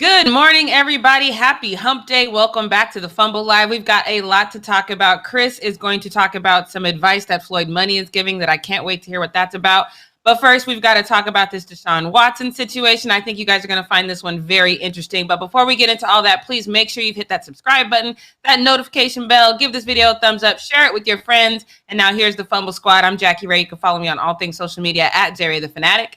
Good morning, everybody. Happy hump day. Welcome back to the Fumble Live. We've got a lot to talk about. Chris is going to talk about some advice that Floyd Money is giving that I can't wait to hear what that's about. But first, we've got to talk about this DeShaun Watson situation. I think you guys are going to find this one very interesting. But before we get into all that, please make sure you've hit that subscribe button, that notification bell, give this video a thumbs up, share it with your friends. And now here's the Fumble Squad. I'm Jackie Ray. You can follow me on all things social media at Jerry the Fanatic.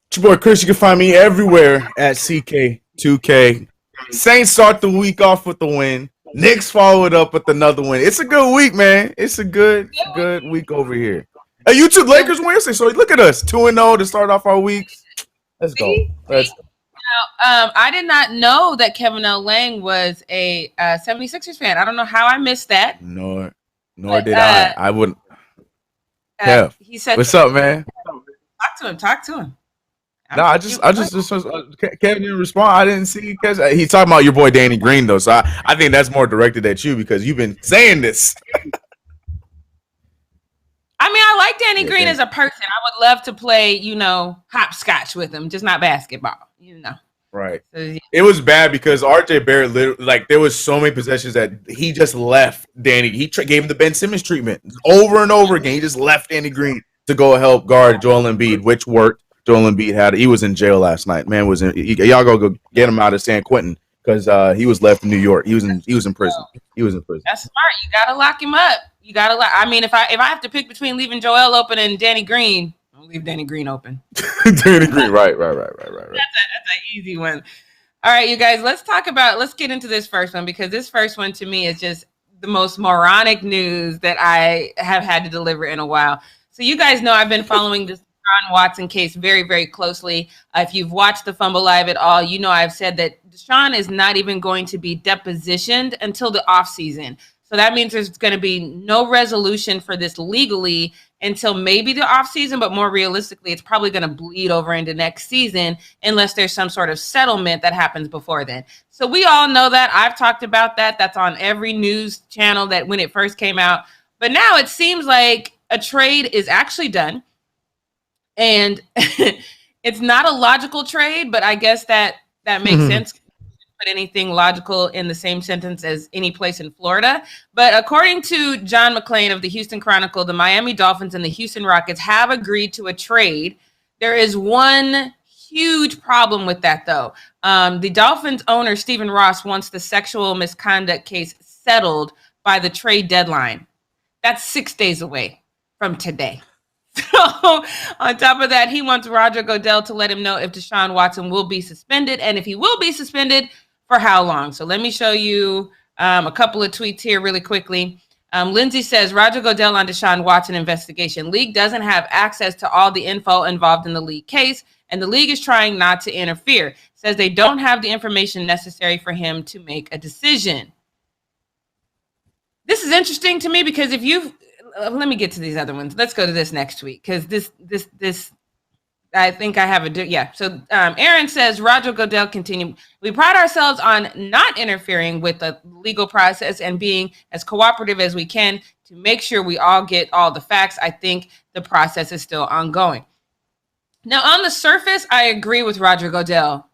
It's your boy Chris. You can find me everywhere at CK2K. Saints start the week off with the win. Knicks follow it up with another win. It's a good week, man. It's a good week over here. Hey, you two Lakers Wednesday, so look at us 2-0 to start off our weeks. Let's go. Let's go. Now, I did not know that Kevin L. Lang was a 76ers fan. I don't know how I missed that. Nor did I. I wouldn't. Kev, he said, "What's up, man?" Talk to him. No, I just Kevin didn't respond. I didn't see because he's talking about your boy Danny Green though. So I think that's more directed at you because you've been saying this. I mean, I like Danny Green as a person. I would love to play, hopscotch with him, just not basketball, Right. So, yeah. It was bad because RJ Barrett, literally, there was so many possessions that he just left Danny. He gave him the Ben Simmons treatment over and over again. He just left Danny Green to go help guard Joel Embiid, which worked. Joel Embiid he was in jail last night. Man was in. Y'all go get him out of San Quentin because he was left in New York. He was in prison. He was in prison. That's smart. You gotta lock him up. I mean, if I have to pick between leaving Joel open and Danny Green, I'll leave Danny Green open. Danny Green, right. That's an easy one. All right, you guys. Let's get into this first one because this first one to me is just the most moronic news that I have had to deliver in a while. So you guys know I've been following this DeShaun Watson case very, very closely. If you've watched the Fumble Live at all, you know I've said that DeShaun is not even going to be depositioned until the offseason. So that means there's going to be no resolution for this legally until maybe the offseason, but more realistically, it's probably going to bleed over into next season unless there's some sort of settlement that happens before then. So we all know that. I've talked about that. That's on every news channel that when it first came out. But now it seems like a trade is actually done. And it's not a logical trade, but I guess that makes sense. Put anything logical in the same sentence as any place in Florida. But according to John McClain of the Houston Chronicle, the Miami Dolphins and the Houston Rockets have agreed to a trade. There is one huge problem with that, though. The Dolphins owner, Stephen Ross, wants the sexual misconduct case settled by the trade deadline. That's 6 days away from today. So on top of that, he wants Roger Goodell to let him know if DeShaun Watson will be suspended and if he will be suspended, for how long. So let me show you a couple of tweets here really quickly. Lindsay says, Roger Goodell on DeShaun Watson investigation. League doesn't have access to all the info involved in the league case, and the league is trying not to interfere. Says they don't have the information necessary for him to make a decision. This is interesting to me because if you've let me get to these other ones. Let's go to this next tweet because this I think I have So Aaron says, Roger Goodell continued. We pride ourselves on not interfering with the legal process and being as cooperative as we can to make sure we all get all the facts. I think the process is still ongoing. Now, on the surface, I agree with Roger Goodell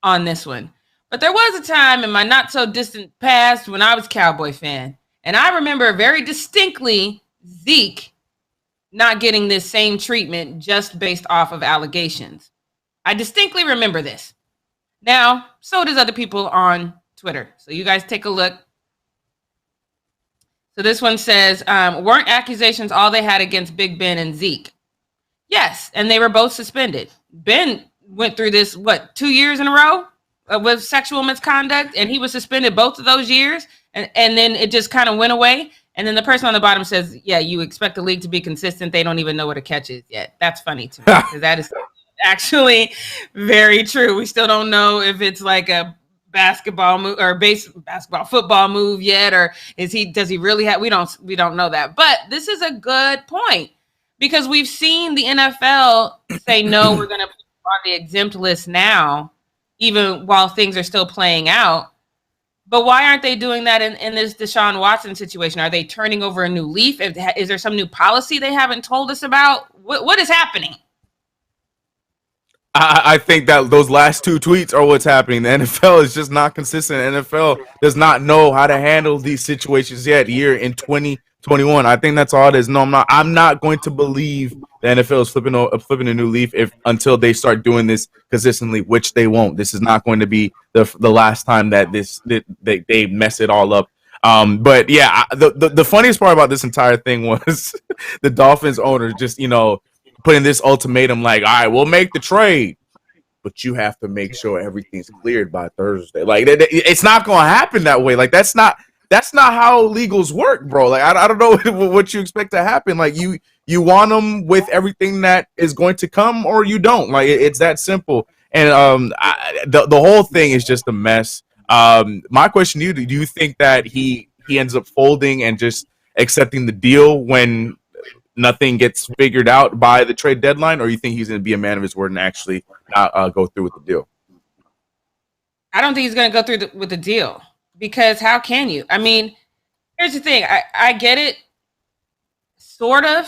on this one. But there was a time in my not so distant past when I was a Cowboy fan. And I remember very distinctly Zeke not getting this same treatment just based off of allegations. I distinctly remember this. Now, so does other people on Twitter. So you guys take a look. So this one says, weren't accusations all they had against Big Ben and Zeke? Yes, and they were both suspended. Ben went through this, 2 years in a row with sexual misconduct, and he was suspended both of those years. And then it just kind of went away. And then the person on the bottom says, yeah, you expect the league to be consistent. They don't even know what a catch is yet. That's funny to me because that is actually very true. We still don't know if it's like a basketball move or football move yet, or does he really have, we don't know that. But this is a good point because we've seen the NFL say, no, we're going to put you on the exempt list now, even while things are still playing out. But why aren't they doing that in this DeShaun Watson situation? Are they turning over a new leaf? Is there some new policy they haven't told us about? What is happening? I think that those last two tweets are what's happening. The NFL is just not consistent. The NFL does not know how to handle these situations yet here in 2021. I think that's all it is. No, I'm not going to believe the NFL is flipping a new leaf until they start doing this consistently, which they won't. This is not going to be the last time that they mess it all up. But yeah, the funniest part about this entire thing was the Dolphins owner just, putting this ultimatum like, all right, we'll make the trade, but you have to make sure everything's cleared by Thursday. Like, it's not going to happen that way. Like, that's not how legals work, bro. Like, I don't know what you expect to happen. Like, you want them with everything that is going to come, or you don't. Like, it's that simple. And the whole thing is just a mess. My question to you: do you think that he ends up folding and just accepting the deal when nothing gets figured out by the trade deadline, or you think he's going to be a man of his word and actually go through with the deal? I don't think he's going to go through with the deal, because how can you? I mean, here's the thing. I get it, sort of,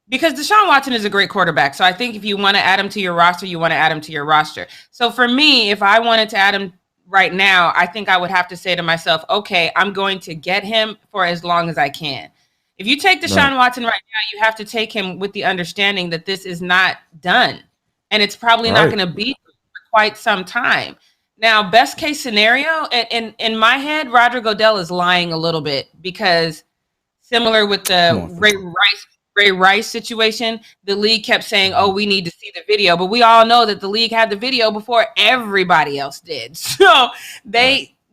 because DeShaun Watson is a great quarterback. So I think if you want to add him to your roster, you want to add him to your roster. So for me, if I wanted to add him right now, I think I would have to say to myself, okay, I'm going to get him for as long as I can. If you take Deshaun Watson right now, you have to take him with the understanding that this is not done, and it's probably not going to be for quite some time. Now, best case scenario, in my head, Roger Goodell is lying a little bit, because similar with the Ray Rice situation, the league kept saying, oh, we need to see the video, but we all know that the league had the video before everybody else did. So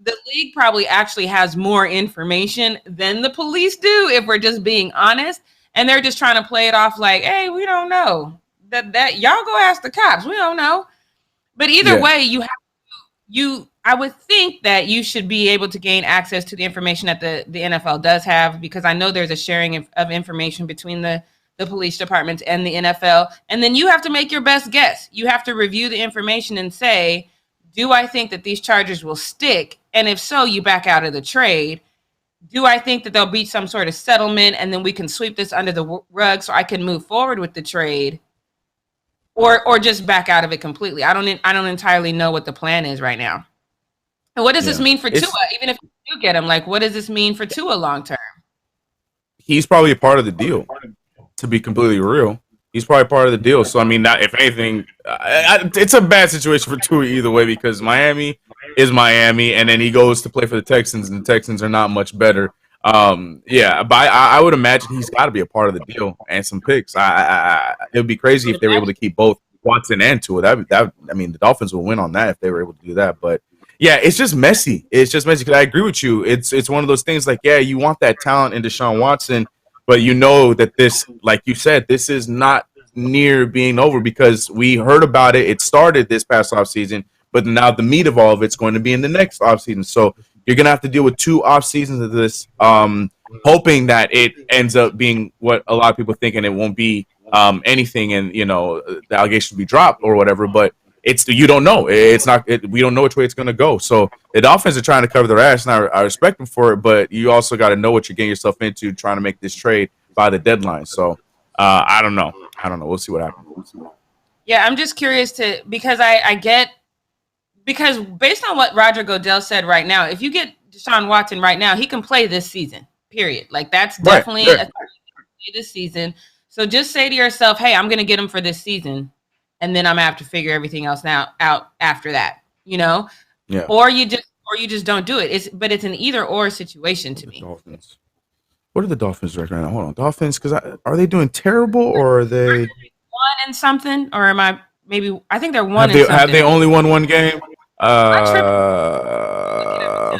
the league probably actually has more information than the police do, if we're just being honest. And they're just trying to play it off like, hey, we don't know. That y'all go ask the cops. We don't know. But either way, I would think that you should be able to gain access to the information that the NFL does have, because I know there's a sharing of information between the police departments and the NFL. And then you have to make your best guess. You have to review the information and say, do I think that these charges will stick? And if so, you back out of the trade. Do I think that there'll be some sort of settlement and then we can sweep this under the rug so I can move forward with the trade, or just back out of it completely? I don't entirely know what the plan is right now. And what does this mean for Tua? Even if you do get him, like, what does this mean for Tua long term? He's probably a part of the deal, to be completely real. He's probably part of the deal. So, I mean, if anything, it's a bad situation for Tua either way, because Miami is Miami, and then he goes to play for the Texans, and the Texans are not much better. But I would imagine he's got to be a part of the deal and some picks. It would be crazy if they were able to keep both Watson and Tua. I mean, the Dolphins will win on that if they were able to do that. But yeah, it's just messy. It's just messy, because I agree with you. It's one of those things like, yeah, you want that talent in Deshaun Watson, but you know that this, like you said, this is not near being over, because we heard about it. It started this past offseason, but now the meat of all of it's going to be in the next offseason. So you're going to have to deal with 2 off seasons of this, hoping that it ends up being what a lot of people think, and it won't be anything, and the allegation will be dropped or whatever. But you don't know. We don't know which way it's going to go. So the Dolphins are trying to cover their ass, and I respect them for it. But you also got to know what you're getting yourself into trying to make this trade by the deadline. So I don't know. We'll see what happens. Yeah, I'm just curious because based on what Roger Goodell said right now, if you get Deshaun Watson right now, he can play this season, period. Like, that's definitely this season. So just say to yourself, hey, I'm going to get him for this season, and then I'm going to have to figure everything else out after that, Yeah. Or you just don't do it. It's an either or situation to me. Dolphins. What are the Dolphins right now? Hold on, Dolphins, because are they doing terrible, or are they 1 and something, or am I? Maybe I think they're 1 and something. Have they only won 1 game?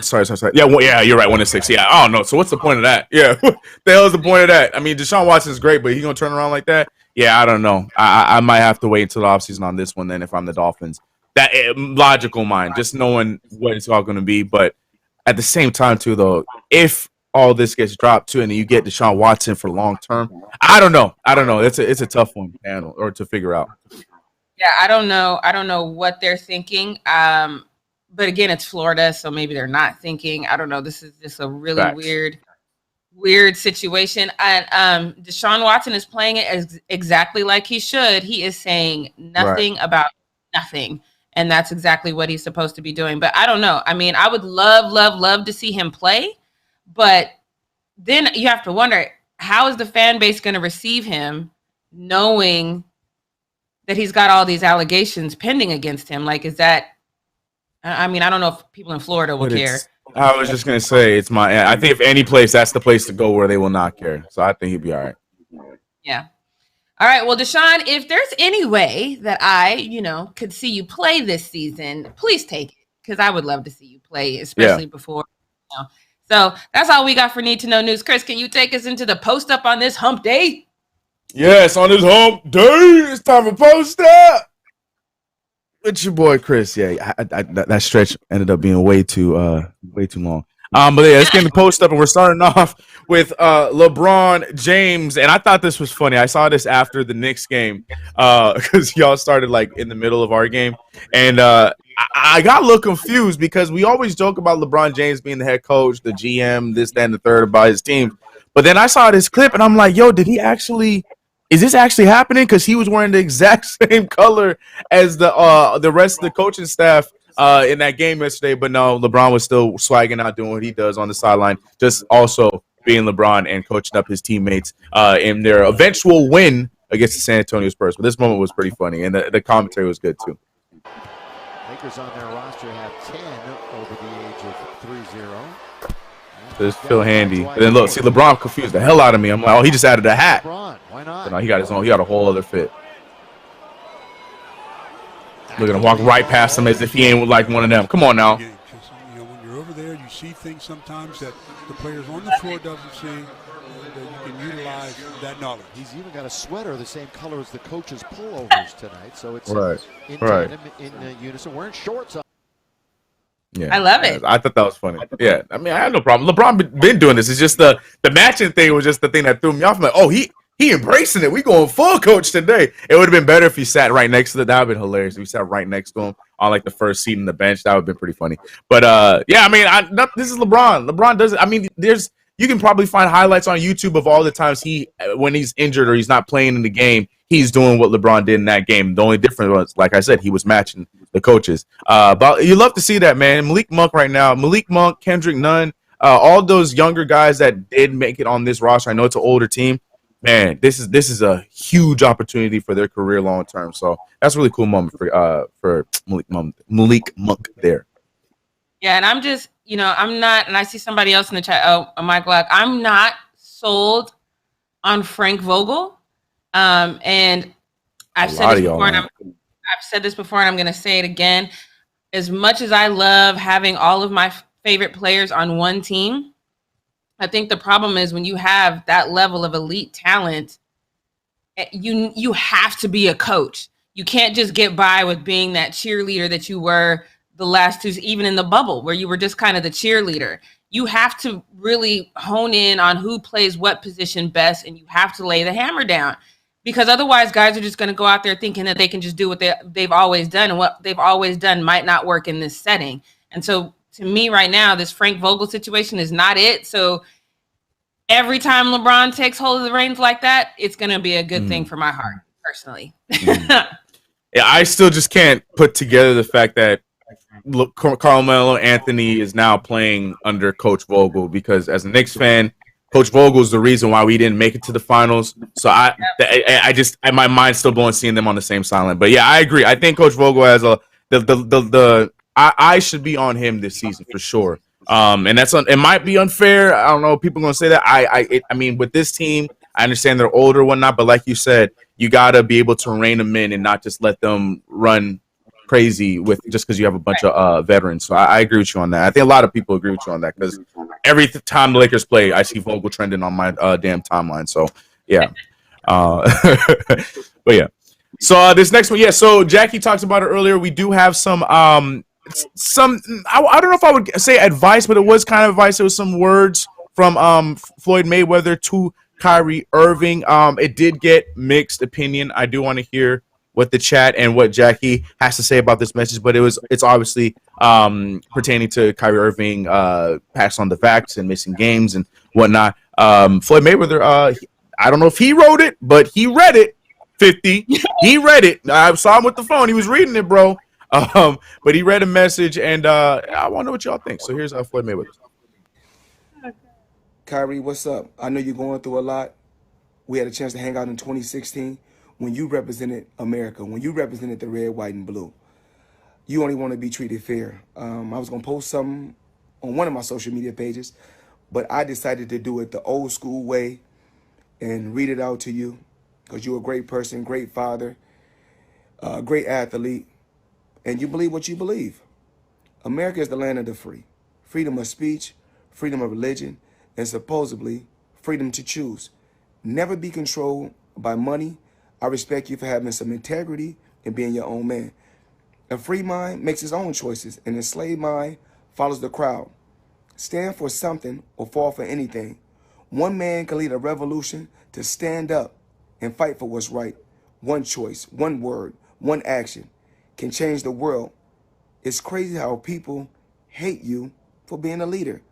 Sorry. Yeah, you're right. 1-6. Yeah. I don't know. So what's the point of that? Yeah. What the hell is the point of that? I mean, Deshaun Watson's great, but he's gonna turn around like that? Yeah, I don't know. I might have to wait until the offseason on this one then, if I'm the Dolphins. That logical mind, just knowing what it's all gonna be. But at the same time, too, though, if all this gets dropped too, and then you get Deshaun Watson for long term, I don't know. It's a tough one to handle or to figure out. Yeah, I don't know what they're thinking. But again, it's Florida, so maybe they're not thinking. I don't know. This is just a really weird situation. And Deshaun Watson is playing it exactly like he should. He is saying nothing about nothing. And that's exactly what he's supposed to be doing. But I don't know. I mean, I would love to see him play. But then you have to wonder, how is the fan base going to receive him knowing that he's got all these allegations pending against him? Like, is that, I mean, I don't know if people in Florida will care. I was just going to say, I think if any place, that's the place to go where they will not care. So I think he'll be all right. Yeah. All right. Well, DeShaun, if there's any way that I, could see you play this season, please take it, because I would love to see you play, especially before. So that's all we got for Need to Know News. Chris, can you take us into the post up on this hump day? Yes, on this hump day, it's time for post up. It's your boy Chris. Yeah, that stretch ended up being way too long. But yeah, let's get into post up, and we're starting off with LeBron James. And I thought this was funny. I saw this after the Knicks game because y'all started like in the middle of our game, and I got a little confused because we always joke about LeBron James being the head coach, the GM, this, that, and the third about his team. But then I saw this clip, and I'm like, yo, is this actually happening? Because he was wearing the exact same color as the rest of the coaching staff in that game yesterday. But no, LeBron was still swagging out, doing what he does on the sideline, just also being LeBron and coaching up his teammates in their eventual win against the San Antonio Spurs. But this moment was pretty funny, and the commentary was good too. Lakers on their roster have 10 over the age of 3-0. This feel handy. And then look, see LeBron confused the hell out of me. I'm like, oh, he just added a hat. LeBron, why not? But no, he got his own. He got a whole other fit. Look at him walk right past him as if he ain't like one of them. Come on now. When you're over there, you see things sometimes that the players on the floor doesn't see. That you can utilize that knowledge. He's even got a sweater the same color as the coach's pullovers tonight, so it's in tandem, in unison. Wearing shorts on. Yeah, I love it. I thought that was funny. Yeah, I mean, I had no problem. LeBron been doing this. It's just the matching thing was just the thing that threw me off. I'm like, oh, he embracing it. We going full coach today. It would have been better if he sat right next to that would have been hilarious. If he sat right next to him on like the first seat in the bench, that would have been pretty funny. But yeah, I mean, this is LeBron. LeBron does it. I mean, you can probably find highlights on YouTube of all the times when he's injured or he's not playing in the game, he's doing what LeBron did in that game. The only difference was, like I said, he was matching the coaches. But you love to see that, man. Malik Monk right now. Malik Monk, Kendrick Nunn, all those younger guys that did make it on this roster. I know it's an older team. Man, this is a huge opportunity for their career long term. So that's a really cool moment for Malik Monk there. Yeah, and I'm just, I'm not, and I see somebody else in the chat. Oh, Mike Black. I'm not sold on Frank Vogel. And I've said this before, and I'm going to say it again. As much as I love having all of my favorite players on one team, I think the problem is when you have that level of elite talent, you have to be a coach. You can't just get by with being that cheerleader that you were the last two, even in the bubble, where you were just kind of the cheerleader. You have to really hone in on who plays what position best, and you have to lay the hammer down. Because otherwise, guys are just going to go out there thinking that they can just do what they've always done, and what they've always done might not work in this setting. And so, to me, right now, this Frank Vogel situation is not it. So, every time LeBron takes hold of the reins like that, it's going to be a good thing for my heart, personally. Yeah, I still just can't put together the fact that Carmelo Anthony is now playing under Coach Vogel, because as a Knicks fan, Coach Vogel is the reason why we didn't make it to the finals. So my mind's still blowing seeing them on the same sideline. But yeah, I agree. I think Coach Vogel has I should be on him this season for sure. And it might be unfair. I don't know. People are gonna say that. I mean, with this team, I understand they're older, whatnot, but like you said, you gotta be able to rein them in and not just let them run crazy with just because you have a bunch of veterans. So I agree with you on that. I think a lot of people agree with you on that, because every time the Lakers play, I see Vogel trending on my damn timeline. So yeah, but yeah. So this next one, yeah. So Jackie talked about it earlier. We do have some I don't know if I would say advice, but it was kind of advice. It was some words from Floyd Mayweather to Kyrie Irving. It did get mixed opinion. I do want to hear what the chat and what Jackie has to say about this message, but it's obviously pertaining to Kyrie Irving passed on the facts and missing games and whatnot. Floyd Mayweather, I don't know if he wrote it, but he read it 50. He read it. I saw him with the phone. He was reading it, bro. But he read a message, and I want to know what y'all think. So here's Floyd Mayweather. Kyrie, what's up? I know you're going through a lot. We had a chance to hang out in 2016 when you represented America, when you represented the red, white, and blue. You only want to be treated fair. I was going to post something on one of my social media pages, but I decided to do it the old school way and read it out to you because you're a great person, great father, great athlete, and you believe what you believe. America is the land of the free. Freedom of speech, freedom of religion, and supposedly freedom to choose. Never be controlled by money. I respect you for having some integrity and being your own man. A free mind makes its own choices. An enslaved mind follows the crowd. Stand for something or fall for anything. One man can lead a revolution to stand up and fight for what's right. One choice, one word, one action can change the world. It's crazy how people hate you for being a leader.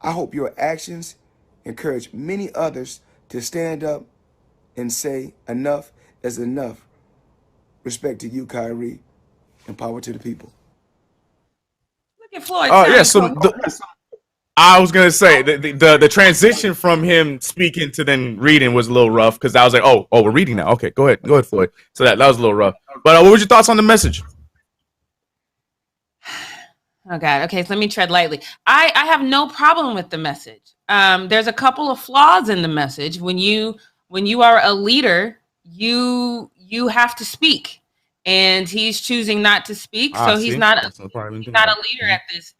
I hope your actions encourage many others to stand up and say enough is enough. Respect to you, Kyrie, and power to the people. Look at Floyd. I was gonna say the transition from him speaking to then reading was a little rough because I was like, oh, we're reading now. Okay, go ahead, Floyd. So that was a little rough. But what were your thoughts on the message? Oh God. Okay, so let me tread lightly. I have no problem with the message. There's a couple of flaws in the message. When you are a leader, you have to speak, and he's choosing not to speak. So he's not a leader at this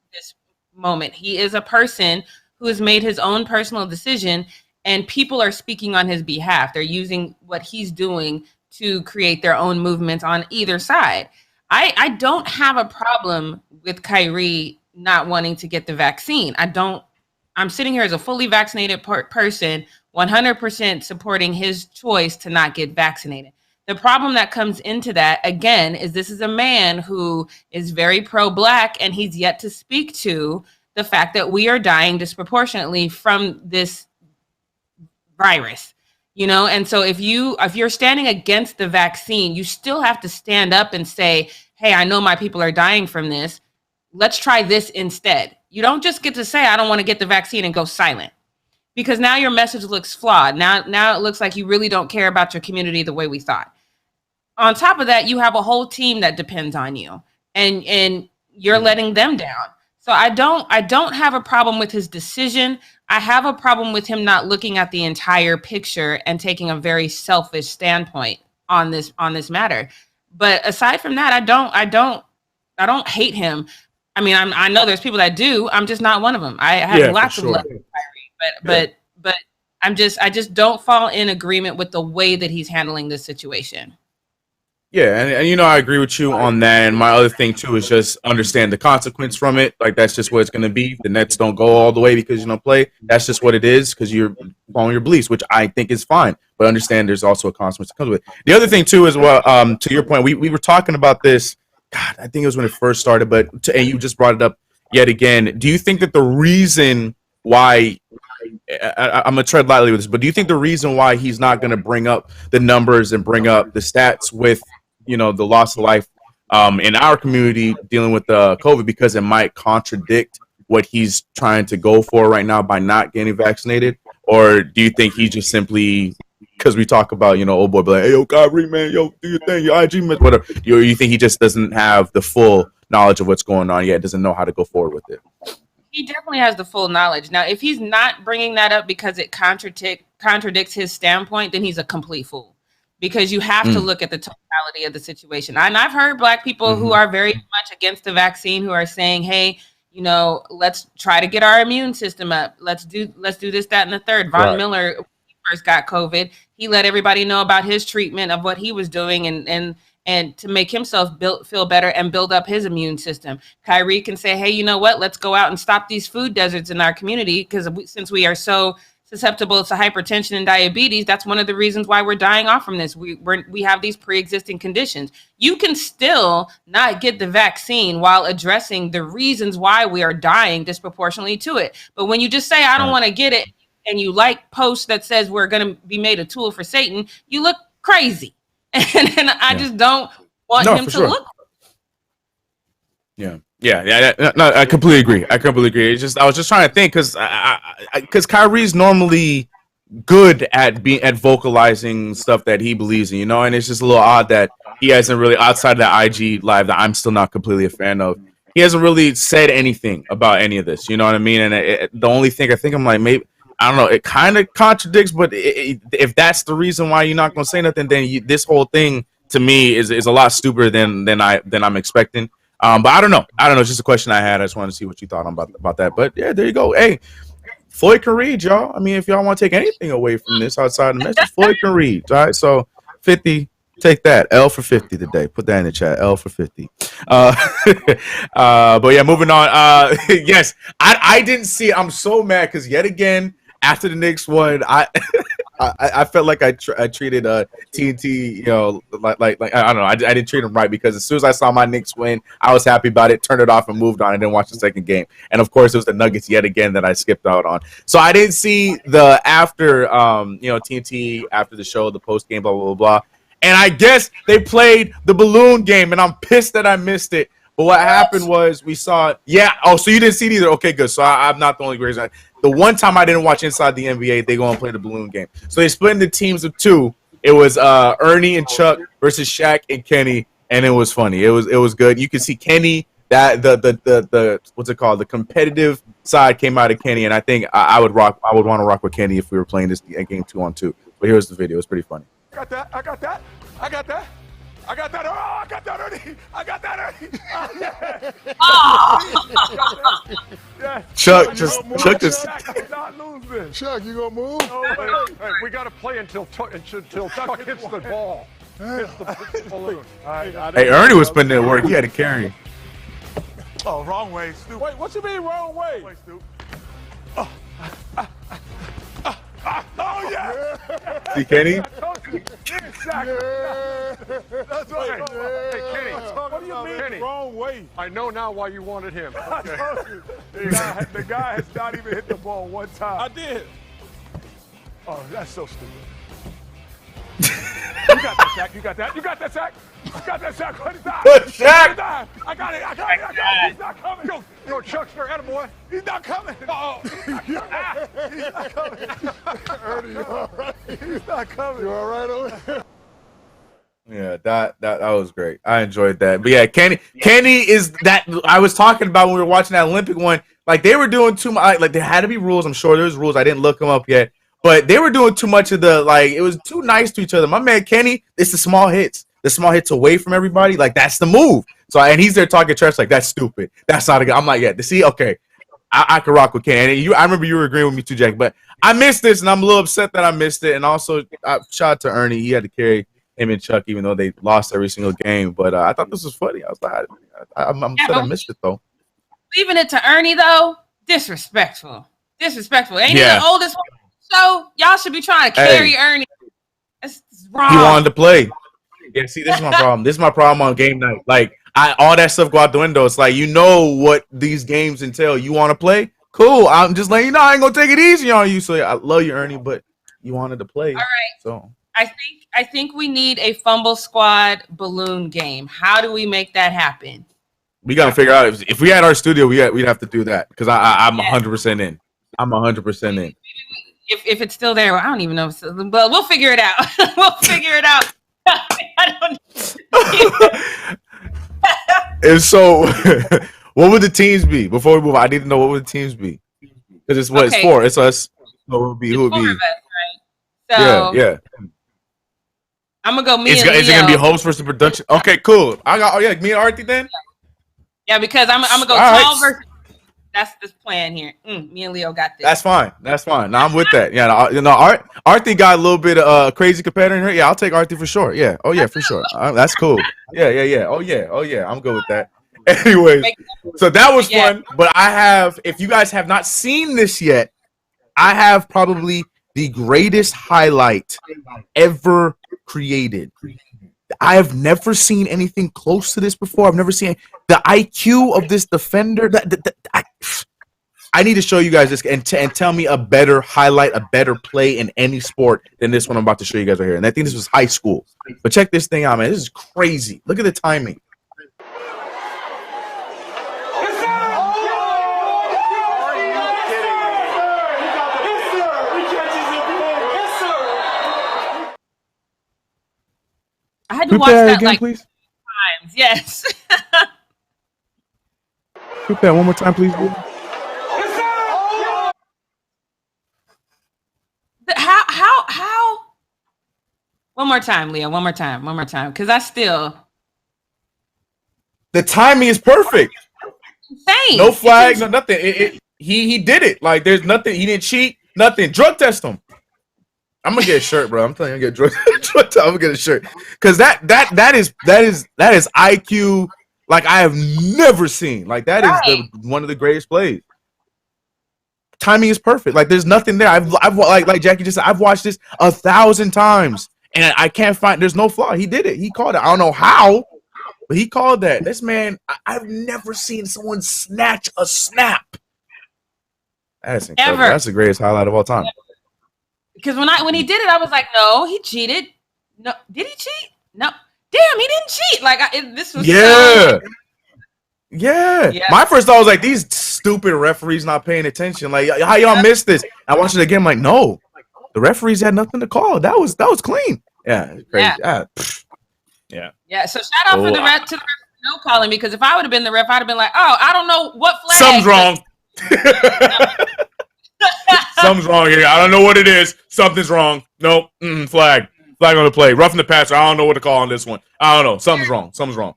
moment. He is a person who has made his own personal decision, and people are speaking on his behalf. They're using what he's doing to create their own movements on either side. I don't have a problem with Kyrie not wanting to get the vaccine. I'm sitting here as a fully vaccinated person, 100% supporting his choice to not get vaccinated. The problem that comes into that, again, is this is a man who is very pro-Black, and he's yet to speak to the fact that we are dying disproportionately from this virus. You know, and so if you're standing against the vaccine, you still have to stand up and say, hey, I know my people are dying from this. Let's try this instead. You don't just get to say, I don't want to get the vaccine and go silent, because now your message looks flawed. Now it looks like you really don't care about your community the way we thought. On top of that, you have a whole team that depends on you, and you're letting them down. So I don't have a problem with his decision. I have a problem with him not looking at the entire picture and taking a very selfish standpoint on this matter. But aside from that, I don't hate him. I mean, I know there's people that do. I'm just not one of them. I have lots of love for Kyrie, but I just don't fall in agreement with the way that he's handling this situation. Yeah, and you know, I agree with you on that. And my other thing too is just understand the consequence from it. Like, that's just what it's going to be. The Nets don't go all the way because you don't play. That's just what it is, because you're following your beliefs, which I think is fine. But understand there's also a consequence that comes with it. The other thing too is, well, to your point, we were talking about this. God, I think it was when it first started, and you just brought it up yet again. Do you think that the reason why I'm gonna tread lightly with this, but do you think the reason why he's not going to bring up the numbers and bring up the stats with, you know, the loss of life in our community dealing with COVID, because it might contradict what he's trying to go for right now by not getting vaccinated? Or do you think he just simply, because we talk about, you know, old boy, be like, hey, yo, Kyrie, man, yo, do your thing, your IG, whatever. You think he just doesn't have the full knowledge of what's going on yet, doesn't know how to go forward with it? He definitely has the full knowledge. Now, if he's not bringing that up because it contradicts his standpoint, then he's a complete fool. Because you have to look at the totality of the situation. And I've heard Black people who are very much against the vaccine who are saying, hey, you know, let's try to get our immune system up. Let's do this, that, and the third. Von Miller, when he first got COVID, he let everybody know about his treatment of what he was doing and to make himself feel better and build up his immune system. Kyrie can say, hey, you know what? Let's go out and stop these food deserts in our community, because since we are so susceptible to hypertension and diabetes, that's one of the reasons why we're dying off from this. We have these pre-existing conditions. You can still not get the vaccine while addressing the reasons why we are dying disproportionately to it. But when you just say, I don't want to get it, and you like posts that says we're going to be made a tool for Satan, you look crazy. and I just don't want him to look. Yeah. No, I completely agree. It's just I was just trying to think because Kyrie's normally good at vocalizing stuff that he believes in, and it's just a little odd that he hasn't really, outside of the IG live that I'm still not completely a fan of, he hasn't really said anything about any of this. You know what I mean? And the only thing I think, I'm like, maybe, I don't know, it kind of contradicts, but if that's the reason why you're not going to say nothing, then this whole thing to me is a lot stupider than I'm expecting. But I don't know. It's just a question I had. I just wanted to see what you thought about that. But yeah, there you go. Hey, Floyd can read, y'all. I mean, if y'all want to take anything away from this outside of the message, Floyd can read. All right, so 50, take that. L for 50 today. Put that in the chat. L for 50. But yeah, moving on. Yes, I didn't see it. I'm so mad because yet again, after the Knicks won, I felt like I treated TNT, like I don't know. I didn't treat him right because as soon as I saw my Knicks win, I was happy about it, turned it off, and moved on. I didn't watch the second game, and of course, it was the Nuggets yet again that I skipped out on. So I didn't see the after, TNT after the show, the post game, blah blah blah blah. And I guess they played the balloon game, and I'm pissed that I missed it. But what happened was we saw – yeah. Oh, so you didn't see it either. Okay, good. So I'm not the only reason. The one time I didn't watch Inside the NBA, they go and play the balloon game. So they split into teams of two. It was Ernie and Chuck versus Shaq and Kenny, and it was funny. It was good. You can see Kenny, that the what's it called? The competitive side came out of Kenny, and I think I would want to rock with Kenny if we were playing this game 2-on-2. But here's the video. It's pretty funny. I got that. Oh, I got that, Ernie. I got that, Ernie. Yeah. Chuck just. Not lose this. Chuck, you gonna move? No, hey, we got to play until Chuck hits the ball. Hits the balloon. Hey, Ernie was putting in work. He had to carry. Oh, wrong way, Stoop. Wait, what you mean wrong way? Stoop. Oh, yeah. See Kenny? That's right. Hey, Kenny. What do you mean Kenny, wrong way? I know now why you wanted him. I told you. The guy has not even hit the ball one time. I did. Oh, that's so stupid. You got that, Shaq. You got that, Shaq. You got that, Shaq. What is that? Shaq! I got it. He's not coming. Yo, Chuckster, attaboy. He's not coming. Uh-oh. He's not coming. Ernie, you all right? He's not coming. You all right over there? Yeah, that was great. I enjoyed that. But yeah, Kenny is that I was talking about when we were watching that Olympic one. Like they were doing too much. Like there had to be rules. I'm sure there's rules. I didn't look them up yet. But they were doing too much of it was too nice to each other. My man Kenny, it's the small hits. The small hits away from everybody. Like that's the move. So and he's there talking trash like that's stupid. That's not a good. I'm like, yeah, see, okay. I could rock with Kenny. And I remember you were agreeing with me too, Jack. But I missed this and I'm a little upset that I missed it. And also shout out to Ernie. He had to carry him and Chuck, even though they lost every single game. But I thought this was funny. I was like, I'm upset I missed it though. Leaving it to Ernie though, disrespectful. Ain't he the oldest one? So y'all should be trying to carry Ernie. That's wrong. He wanted to play. Yeah, see, this is my problem. This is my problem on game night. Like, all that stuff go out the window. It's like, you know what these games entail. You want to play? Cool. I'm just letting you know I ain't gonna take it easy on you. So I love you, Ernie, but you wanted to play. All right. So I think we need a Fumble Squad balloon game. How do we make that happen? We gotta figure out if we had our studio, we'd have to do that because I'm 100% in. I'm 100% in. If it's still there, I don't even know. But we'll figure it out. I don't know. And so, what would the teams be before we move? I need to know what would the teams be because it's what it's for. It's us. So who would be? Us, right? So yeah. I'm gonna go me and Leo. Is it gonna be host versus production? Okay, cool. I got me and Artie then. Yeah, because I'm gonna go tall versus. That's this plan here. Me and Leo got this. That's fine. No, I'm with that. Yeah, Artie got a little bit of crazy competitor in her. Yeah, I'll take Artie for sure. Yeah. Oh yeah, for sure. That's cool. Yeah. Oh yeah. I'm good with that. Anyways, so that was fun. But I have, if you guys have not seen this yet, I have probably the greatest highlight ever created. I have never seen anything close to this before. I've never seen the IQ of this defender. I need to show you guys this and tell me a better highlight, a better play in any sport than this one I'm about to show you guys right here. And I think this was high school. But check this thing out, man. This is crazy. Look at the timing. I had to watch that again, like please. times. Yes. Shoot that one more time, please. How? One more time, Leo. One more time. Because I still. The timing is perfect. Insane. No flags, no nothing. He did it. Like there's nothing. He didn't cheat. Nothing. Drug test him. I'm gonna get a shirt, bro. I'm telling you, I'm gonna get drug test. I'm gonna get a shirt because that is IQ like I have never seen. Like that is one of the greatest plays. Timing is perfect. Like there's nothing there. I've like Jackie just said, I've watched this 1,000 times and I can't find. There's no flaw. He did it. He called it. I don't know how, but he called that. This man, I've never seen someone snatch a snap. That's incredible. That's the greatest highlight of all time. Because when he did it, I was like, no, he cheated. No, did he cheat? No, damn, he didn't cheat. Like this was yeah. My first thought was like, these stupid referees not paying attention. Like, how y'all missed this? I watched it again. I'm like, no, the referees had nothing to call. That was clean. Yeah, it's crazy. Yeah. So shout out to the ref no calling, because if I would have been the ref, I'd have been like, oh, I don't know what flag. Something's wrong. Something's wrong here. I don't know what it is. Something's wrong. Nope. Flag on the play. Roughing the passer. I don't know what to call on this one. I don't know. Something's wrong.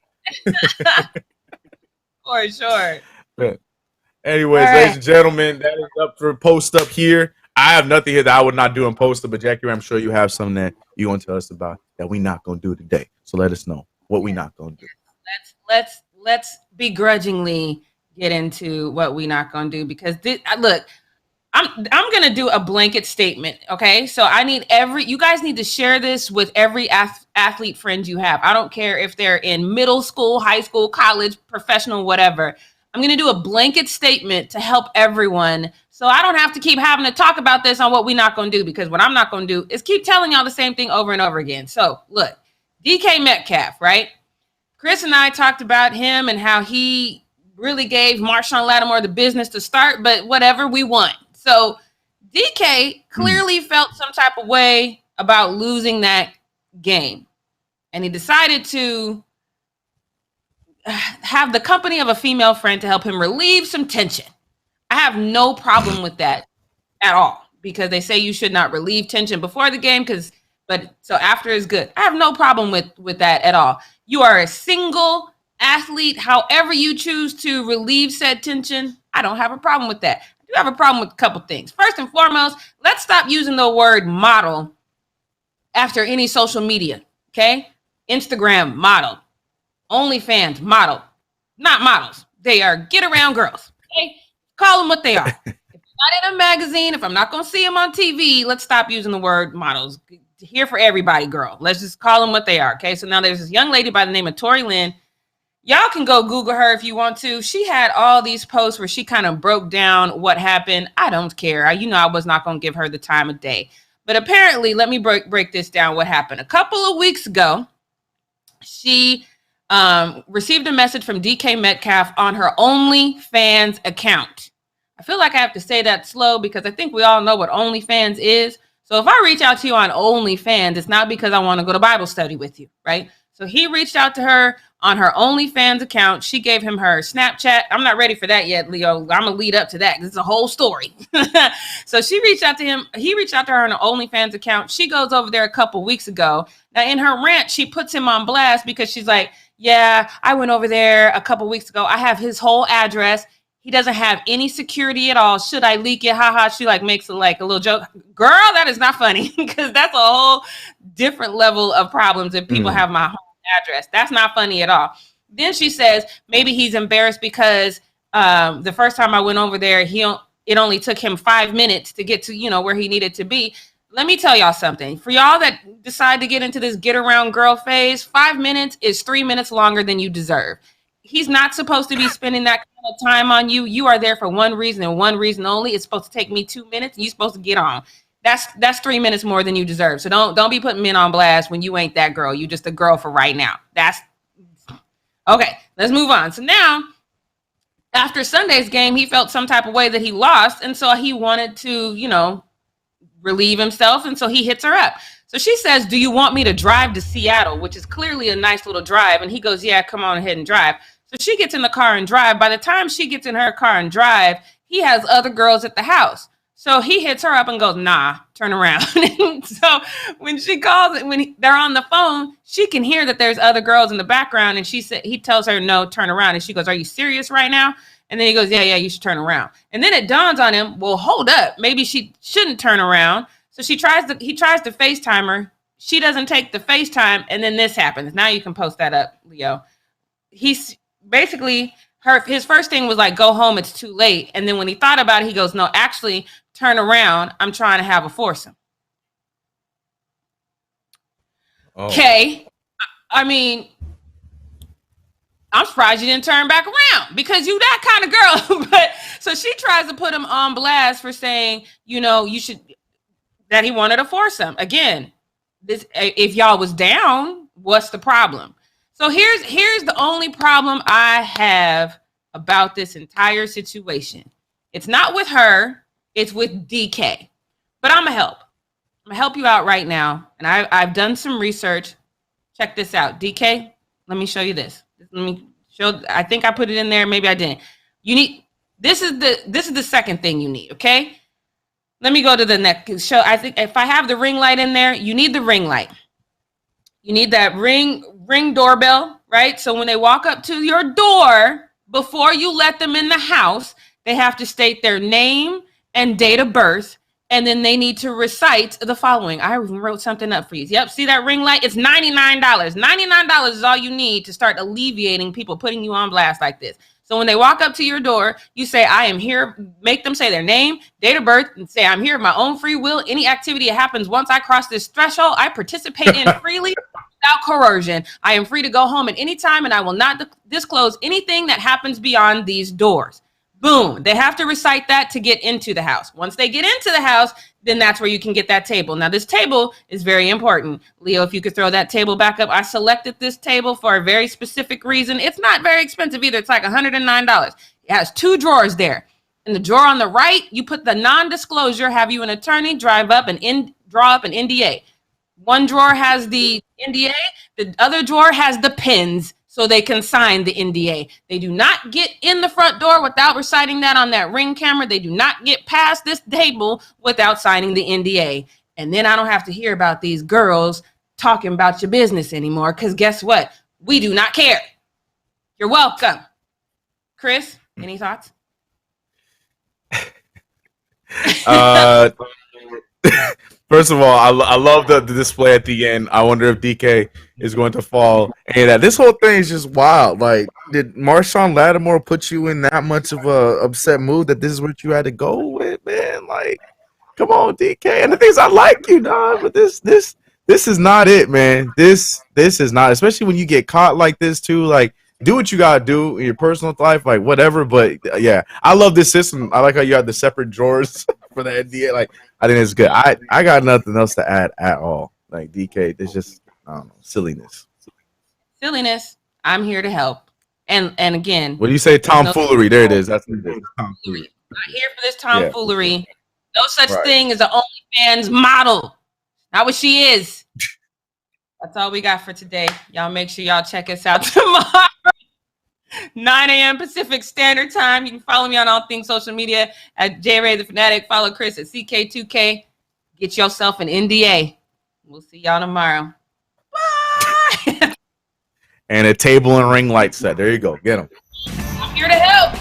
For sure. Yeah. Anyways, ladies and gentlemen, that is up for post up here. I have nothing here that I would not do in post up, but Jackie, I'm sure you have something that you want to tell us about that we're not going to do today. So let us know what we're not going to do. Let's begrudgingly get into what we're not going to do, because look, I'm going to do a blanket statement. Okay. So you guys need to share this with every athlete friend you have. I don't care if they're in middle school, high school, college, professional, whatever. I'm going to do a blanket statement to help everyone. So I don't have to keep having to talk about this on what we're not going to do, because what I'm not going to do is keep telling y'all the same thing over and over again. So look, DK Metcalf, right? Chris and I talked about him and how he really gave Marshawn Lattimore the business to start, but whatever, we won. So DK clearly felt some type of way about losing that game. And he decided to have the company of a female friend to help him relieve some tension. I have no problem with that at all, because they say you should not relieve tension before the game, but after is good. I have no problem with that at all. You are a single athlete, however you choose to relieve said tension, I don't have a problem with that. I do have a problem with a couple things. First and foremost, let's stop using the word model after any social media, okay? Instagram, model. OnlyFans, model. Not models. They are get-around girls, okay? Call them what they are. If they're not in a magazine, if I'm not going to see them on TV, let's stop using the word models. Here for everybody, girl. Let's just call them what they are, okay? So now there's this young lady by the name of Tori Lynn. Y'all can go Google her if you want to. She had all these posts where she kind of broke down what happened. I don't care. I was not going to give her the time of day. But apparently, let me break this down, what happened. A couple of weeks ago, she received a message from DK Metcalf on her OnlyFans account. I feel like I have to say that slow, because I think we all know what OnlyFans is. So if I reach out to you on OnlyFans, it's not because I want to go to Bible study with you, right? So he reached out to her on her OnlyFans account. She gave him her Snapchat. I'm not ready for that yet, Leo. I'm going to lead up to that. It's a whole story. So she reached out to him. He reached out to her on her OnlyFans account. She goes over there a couple weeks ago. Now, in her rant, she puts him on blast, because she's like, yeah, I went over there a couple weeks ago. I have his whole address. He doesn't have any security at all. Should I leak it? Haha. She makes a little joke. Girl, that is not funny, because that's a whole different level of problems if people have my home address. That's not funny at all. Then she says maybe he's embarrassed because the first time I went over there, it only took him 5 minutes to get to where he needed to be. Let me tell y'all something. For y'all that decide to get into this get around girl phase, 5 minutes is 3 minutes longer than you deserve. he's not supposed to be spending that kind of time on you. You are there for one reason and one reason only. It's supposed to take me 2 minutes, and you're supposed to get on. That's 3 minutes more than you deserve. So don't be putting men on blast when you ain't that girl. You just a girl for right now. That's okay. Let's move on. So now, after Sunday's game, he felt some type of way that he lost, and so he wanted to, relieve himself, and so he hits her up. So she says, "Do you want me to drive to Seattle?" Which is clearly a nice little drive, and he goes, "Yeah, come on ahead and drive." So she gets in the car and drive. By the time she gets in her car and drive, he has other girls at the house. So he hits her up and goes, "Nah, turn around." So when she calls it, they're on the phone, she can hear that there's other girls in the background, and he tells her, "No, turn around." And she goes, "Are you serious right now?" And then he goes, yeah, you should turn around. And then it dawns on him, well, hold up. Maybe she shouldn't turn around. So he tries to FaceTime her. She doesn't take the FaceTime. And then this happens. Now you can post that up, Leo. He's basically, his first thing was like, go home, it's too late. And then when he thought about it, he goes, no, actually, turn around. I'm trying to have a foursome. Okay. I mean, I'm surprised you didn't turn back around because you that kind of girl. But so she tries to put him on blast for saying, that he wanted a foursome. Again, if y'all was down, what's the problem? So here's the only problem I have about this entire situation. It's not with her, it's with DK. But I'm gonna help you out right now. And I've done some research. Check this out. DK, let me show you this. Let me show. I think I put it in there. Maybe I didn't. This is the second thing you need. Okay. Let me go to the next show. I think if I have the ring light in there, you need the ring light. You need that ring doorbell, right? So when they walk up to your door, before you let them in the house, they have to state their name and date of birth. And then they need to recite the following. I even wrote something up for you. Yep, see that ring light? It's $99. $99 is all you need to start alleviating people putting you on blast like this. So when they walk up to your door, you say, I am here. Make them say their name, date of birth, and say, I'm here of my own free will. Any activity that happens once I cross this threshold, I participate in freely without coercion. I am free to go home at any time, and I will not disclose anything that happens beyond these doors. Boom. They have to recite that to get into the house. Once they get into the house, then that's where you can get that table. Now, this table is very important. Leo, if you could throw that table back up. I selected this table for a very specific reason. It's not very expensive either. It's like $109. It has 2 drawers there. In the drawer on the right, you put the non-disclosure, have you an attorney, draw up an NDA. One drawer has the NDA. The other drawer has the pins. So they can sign the NDA. They do not get in the front door without reciting that on that ring camera. They do not get past this table without signing the NDA. And then I don't have to hear about these girls talking about your business anymore, because guess what? We do not care. You're welcome. Chris, any thoughts? First of all, I love the display at the end. I wonder if DK is going to fall. And this whole thing is just wild. Like, did Marshawn Lattimore put you in that much of a upset mood that this is what you had to go with, man? Like, come on, DK. And the thing is, I like you, dog, but this is not it, man. This is not, especially when you get caught like this too. Like, do what you gotta do in your personal life, like whatever. But yeah, I love this system. I like how you have the separate drawers for the NDA. Like, I think it's good. I got nothing else to add at all. Like, DK, there's just silliness. Silliness. I'm here to help. And again, what do you say? Tomfoolery. There it is. That's what it is. Tomfoolery. Not here for this tomfoolery. Yeah. No such thing as an OnlyFans model. Not what she is. That's all we got for today. Y'all make sure y'all check us out tomorrow. 9 a.m. Pacific Standard Time. You can follow me on all things social media at JRay the Fanatic. Follow Chris at CK2K. Get yourself an NDA. We'll see y'all tomorrow. Bye. And a table and ring light set. There you go. Get them. I'm here to help.